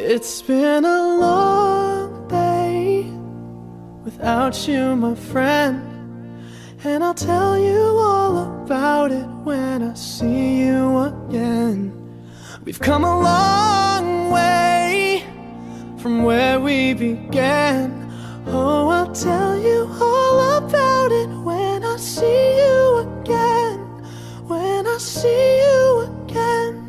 It's been a long day without you, my friend, and I'll tell you all about it when I see you again. We've come a long way from where we began. Oh, I'll tell you all about it when I see you again. When I see you again.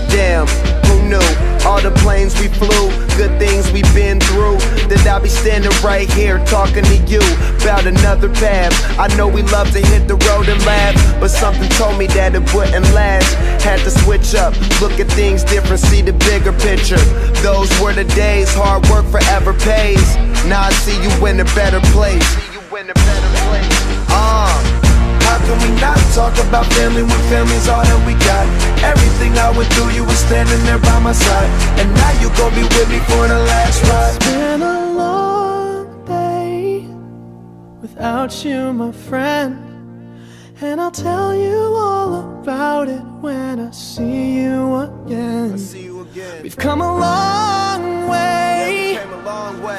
Damn, who knew? All the planes we flew, good things we've been through, that I'll be standing right here talking to you about another path. I know we love to hit the road and laugh, but something told me that it wouldn't last. Had to switch up, look at things different, see the bigger picture. Those were the days, hard work forever pays. Now I see you in a better place. How can we not talk about family when family's all that we got? Everything I went through, you were standing there by my side, and now you gon' be with me for the last ride. It's been a long day without you, my friend, and I'll tell you all about it when I see you again. We've come a long way,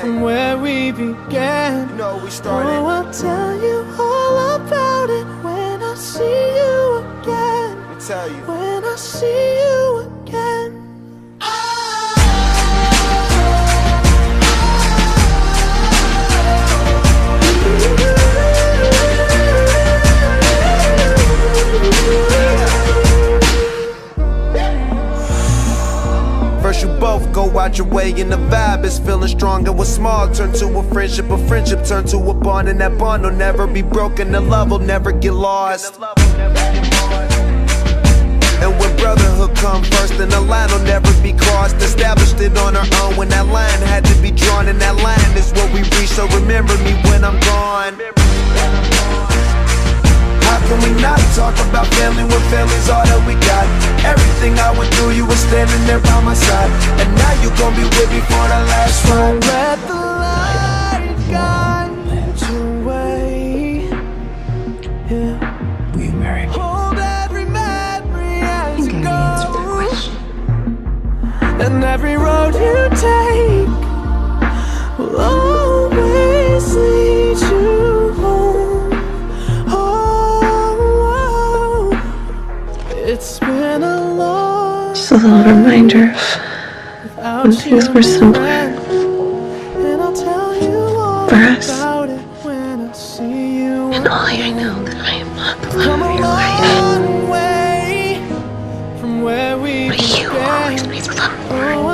from where we began. You know we started. Oh, I'll tell you all about it when I see you again. Let me tell you. When I see you again. First you both go out your way and the vibe is feeling strong, and what's small turn to a friendship turn to a bond, and that bond will never be broken, the love will never get lost. And when brotherhood come first, then the line will never be crossed. Established it on our own when that line had to be drawn, and that line is what we reach, so remember me when I'm gone. How can we not talk about family when family's all that we got? Everything I went through, you were standing there by my side, and now you gon' be with me for the last ride. Let the light guide your way. Yeah. Will you marry me? Hold every memory as you go, and every road you take will always lead you home. Oh, it's been a long Just a little reminder of when things were simpler for us. And Ollie, I know that I am not the love of your life, but you will always be the love of mine.